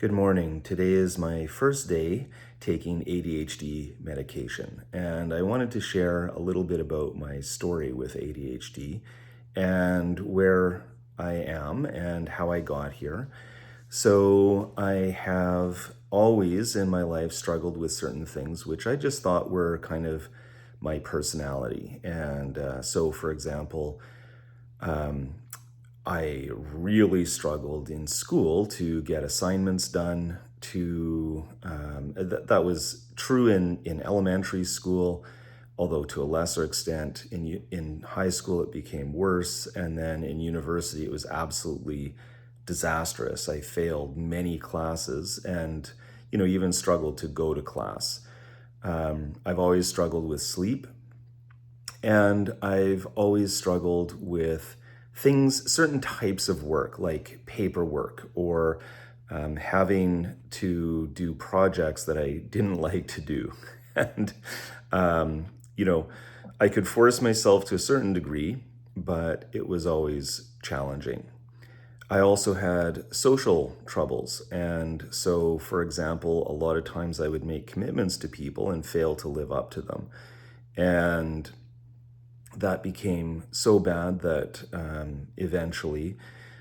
Good morning. Today is my first day taking ADHD medication, and I wanted to share a little bit about my story with ADHD and where I am and how I got here. So, I have always in my life struggled with certain things which I just thought were kind of my personality. So, for example, I really struggled in school to get assignments done. That was true in elementary school, although to a lesser extent. In high school, it became worse. And then in university, it was absolutely disastrous. I failed many classes and, even struggled to go to class. I've always struggled with sleep. And I've always struggled with certain types of work, like paperwork or having to do projects that I didn't like to do. And, um, you know, I could force myself to a certain degree, but it was always challenging. I also had social troubles. And so, for example, a lot of times I would make commitments to people and fail to live up to them. And that became so bad that eventually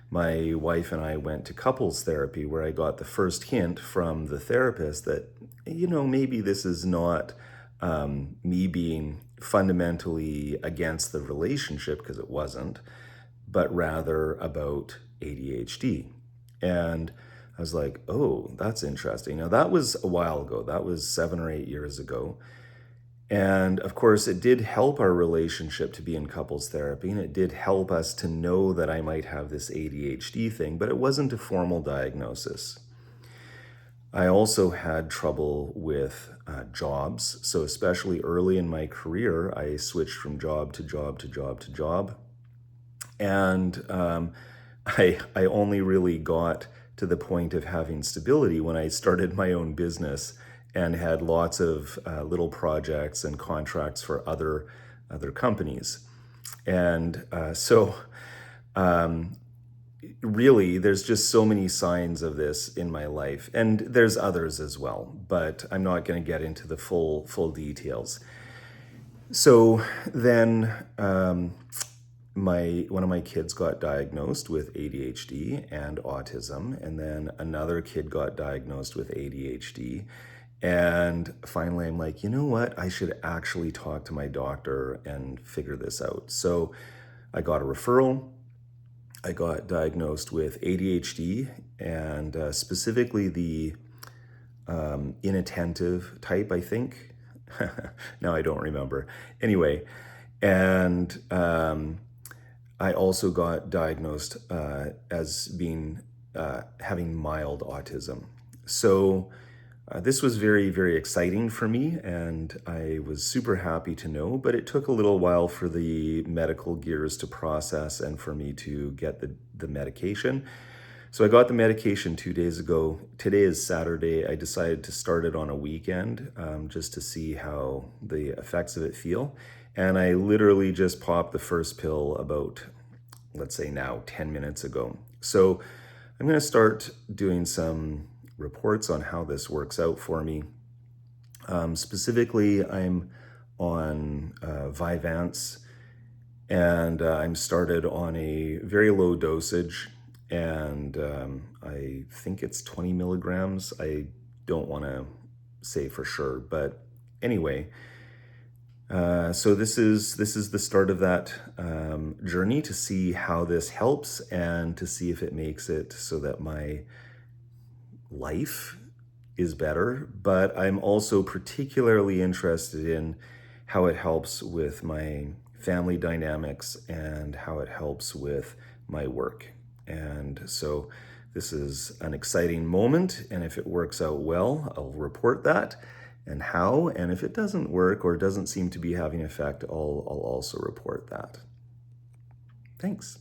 my wife and I went to couples therapy, where I got the first hint from the therapist that, maybe this is not me being fundamentally against the relationship, because it wasn't, but rather about ADHD. And I was like, oh, that's interesting. Now, that was a while ago. That was 7 or 8 years ago. And of course, it did help our relationship to be in couples therapy, and it did help us to know that I might have this ADHD thing, but it wasn't a formal diagnosis. I also had trouble with jobs. So, especially early in my career, I switched from job to job to job to job. And I only really got to the point of having stability when I started my own business and had lots of little projects and contracts for other companies. And really, there's just so many signs of this in my life, and there's others as well, but I'm not going to get into the full details. So then, one of my kids got diagnosed with ADHD and autism, and then another kid got diagnosed with ADHD. And finally, I'm like, you know what? I should actually talk to my doctor and figure this out. So I got a referral. I got diagnosed with ADHD, and specifically the inattentive type, I think. Now I don't remember. Anyway, and I also got diagnosed as being having mild autism. So this was very, very exciting for me, and I was super happy to know, but it took a little while for the medical gears to process and for me to get the medication. So I got the medication 2 days ago. Today is Saturday. I decided to start it on a weekend just to see how the effects of it feel. And I literally just popped the first pill about, let's say now, 10 minutes ago. So I'm going to start doing some reports on how this works out for me. Specifically, I'm on Vyvanse, and I'm started on a very low dosage, and I think it's 20 milligrams. I don't want to say for sure, but anyway. So this is the start of that journey to see how this helps and to see if it makes it so that my life is better. But I'm also particularly interested in how it helps with my family dynamics and how it helps with my work. And so this is an exciting moment, and if it works out well, I'll report that and how. And if it doesn't work or doesn't seem to be having effect, I'll also report that. Thanks.